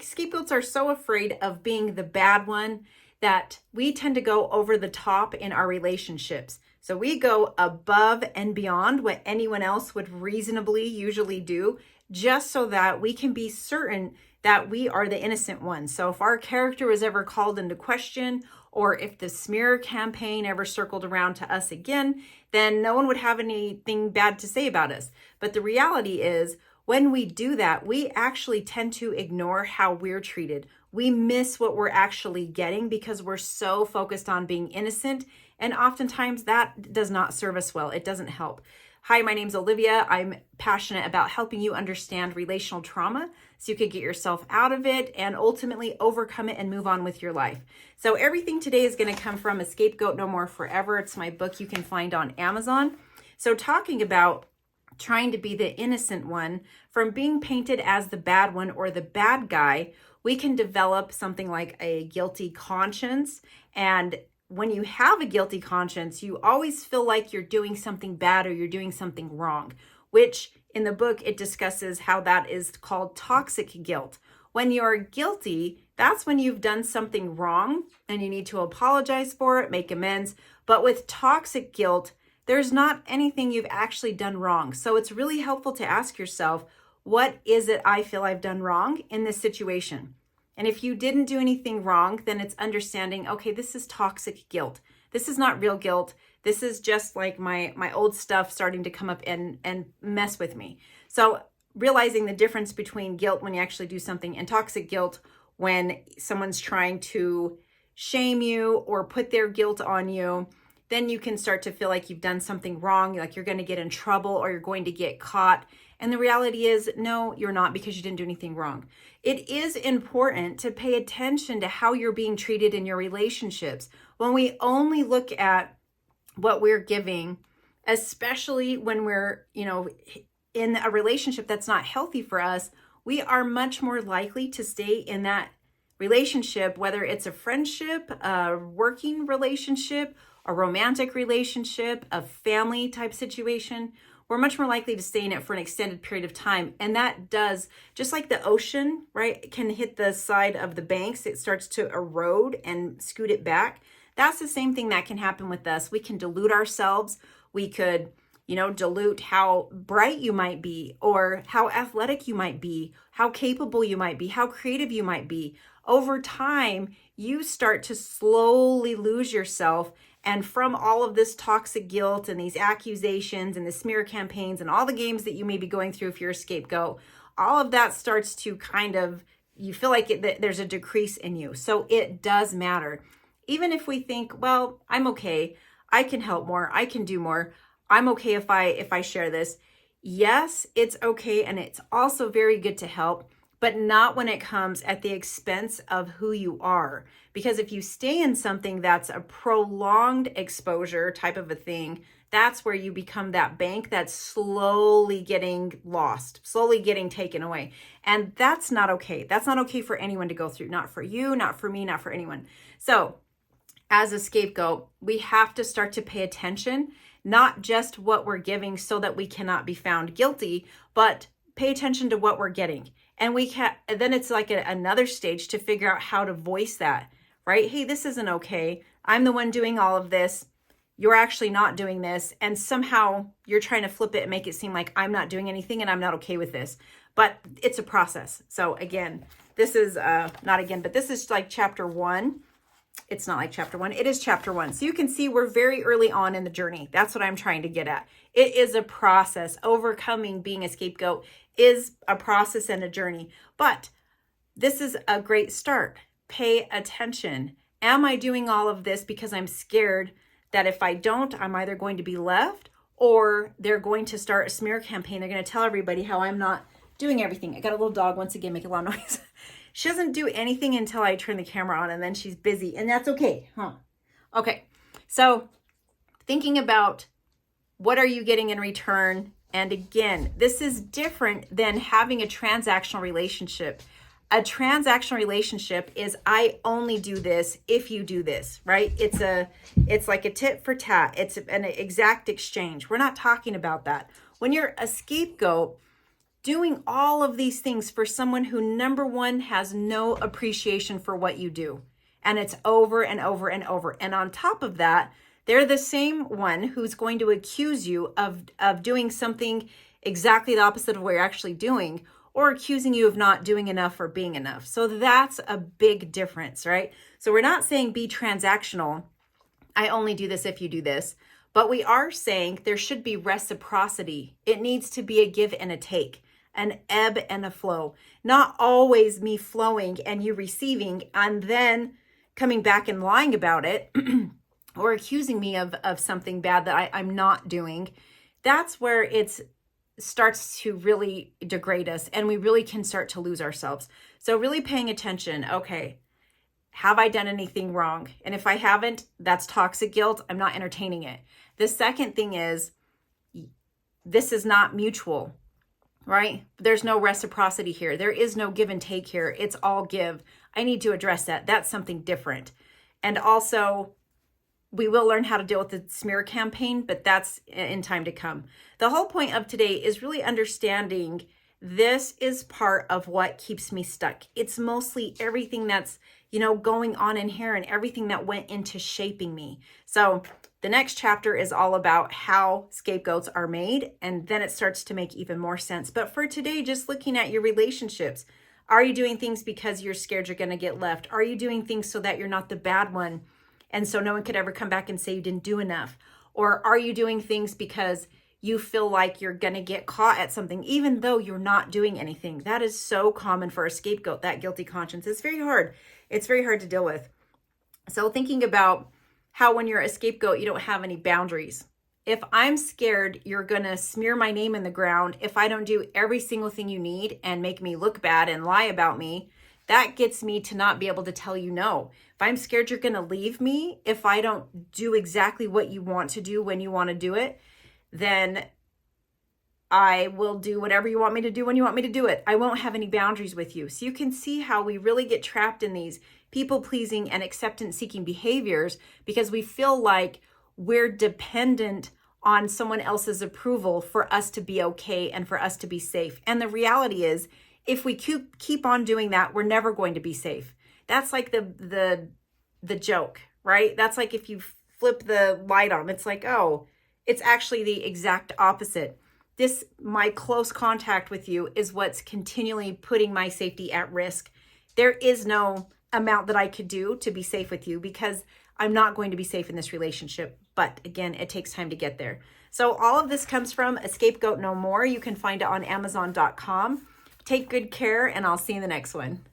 Scapegoats are so afraid of being the bad one that we tend to go over the top in our relationships. So we go above and beyond what anyone else would reasonably usually do, just so that we can be certain that we are the innocent one. So if our character was ever called into question, or if the smear campaign ever circled around to us again, then no one would have anything bad to say about us. But the reality is, when we do that, we actually tend to ignore how we're treated. We miss what we're actually getting because we're so focused on being innocent. And oftentimes that does not serve us well. It doesn't help. Hi, my name's Olivia. I'm passionate about helping you understand relational trauma so you could get yourself out of it and ultimately overcome it and move on with your life. So everything today is going to come from A Scapegoat No More Forever. It's my book you can find on Amazon. So talking about trying to be the innocent one, from being painted as the bad one or the bad guy, we can develop something like a guilty conscience. And when you have a guilty conscience, you always feel like you're doing something bad or you're doing something wrong, which in the book, it discusses how that is called toxic guilt. When you're guilty, that's when you've done something wrong and you need to apologize for it, make amends. But with toxic guilt, there's not anything you've actually done wrong. So it's really helpful to ask yourself, what is it I feel I've done wrong in this situation? And if you didn't do anything wrong, then it's understanding, okay, this is toxic guilt. This is not real guilt. This is just like my old stuff starting to come up and mess with me. So realizing the difference between guilt when you actually do something and toxic guilt when someone's trying to shame you or put their guilt on you, then you can start to feel like you've done something wrong, like you're going to get in trouble or you're going to get caught. And the reality is, no, you're not, because you didn't do anything wrong. It is important to pay attention to how you're being treated in your relationships. When we only look at what we're giving, especially when we're, in a relationship that's not healthy for us, we are much more likely to stay in that relationship, whether it's a friendship, a working relationship, a romantic relationship, a family type situation. We're much more likely to stay in it for an extended period of time. And that does, just like the ocean, right, can hit the side of the banks, it starts to erode and scoot it back. That's the same thing that can happen with us. We can dilute ourselves. We could, dilute how bright you might be, or how athletic you might be, how capable you might be, how creative you might be. Over time, you start to slowly lose yourself. And from all of this toxic guilt and these accusations and the smear campaigns and all the games that you may be going through if you're a scapegoat, all of that starts to you feel like there's a decrease in you. So it does matter. Even if we think, well, I'm okay, I can help more, I can do more, I'm okay if I share this. Yes, it's okay. And it's also very good to help, but not when it comes at the expense of who you are. Because if you stay in something that's a prolonged exposure type of a thing, that's where you become that bank that's slowly getting lost, slowly getting taken away. And that's not okay. That's not okay for anyone to go through. Not for you, not for me, not for anyone. So as a scapegoat, we have to start to pay attention, not just what we're giving so that we cannot be found guilty, but pay attention to what we're getting. And then it's like another stage to figure out how to voice that, right? Hey, this isn't okay. I'm the one doing all of this. You're actually not doing this. And somehow you're trying to flip it and make it seem like I'm not doing anything and I'm not okay with this. But it's a process. So again, this is but this is like chapter 1. It's not like chapter 1. It is chapter 1. So you can see we're very early on in the journey. That's what I'm trying to get at. It is a process. Overcoming being a scapegoat is a process and a journey. But this is a great start. Pay attention. Am I doing all of this because I'm scared that if I don't, I'm either going to be left or they're going to start a smear campaign. They're going to tell everybody how I'm not doing everything. I got a little dog once again, making a lot of noise. She doesn't do anything until I turn the camera on, and then she's busy, and that's okay, huh? Okay, so thinking about what are you getting in return? And again, this is different than having a transactional relationship. A transactional relationship is I only do this if you do this, right? It's like a tit for tat. It's an exact exchange. We're not talking about that. When you're a scapegoat, doing all of these things for someone who, number one, has no appreciation for what you do. And it's over and over and over. And on top of that, they're the same one who's going to accuse you of doing something exactly the opposite of what you're actually doing, or accusing you of not doing enough or being enough. So that's a big difference, right? So we're not saying be transactional. I only do this if you do this. But we are saying there should be reciprocity. It needs to be a give and a take, an ebb and a flow, not always me flowing and you receiving and then coming back and lying about it or accusing me of something bad that I'm not doing. That's where it starts to really degrade us and we really can start to lose ourselves. So really paying attention, okay, have I done anything wrong? And if I haven't, that's toxic guilt. I'm not entertaining it. The second thing is, this is not mutual, right? There's no reciprocity here. There is no give and take here. It's all give. I need to address that. That's something different. And also, we will learn how to deal with the smear campaign, but that's in time to come. The whole point of today is really understanding this is part of what keeps me stuck. It's mostly everything that's, going on in here and everything that went into shaping me. So the next chapter is all about how scapegoats are made, and then it starts to make even more sense. But for today, just looking at your relationships, are you doing things because you're scared you're going to get left? Are you doing things so that you're not the bad one, and so no one could ever come back and say you didn't do enough? Or are you doing things because you feel like you're going to get caught at something, even though you're not doing anything? That is so common for a scapegoat, that guilty conscience. It's very hard. It's very hard to deal with. So thinking about how when you're a scapegoat, you don't have any boundaries. If I'm scared you're going to smear my name in the ground if I don't do every single thing you need and make me look bad and lie about me, that gets me to not be able to tell you no. If I'm scared you're going to leave me if I don't do exactly what you want to do when you want to do it, then I will do whatever you want me to do when you want me to do it. I won't have any boundaries with you. So you can see how we really get trapped in these people-pleasing and acceptance-seeking behaviors because we feel like we're dependent on someone else's approval for us to be okay and for us to be safe. And the reality is, if we keep on doing that, we're never going to be safe. That's like the joke, right? That's like if you flip the light on, it's like, oh, it's actually the exact opposite. My close contact with you is what's continually putting my safety at risk. There is no amount that I could do to be safe with you because I'm not going to be safe in this relationship. But again, it takes time to get there. So all of this comes from A Scapegoat No More. You can find it on Amazon.com. Take good care, and I'll see you in the next one.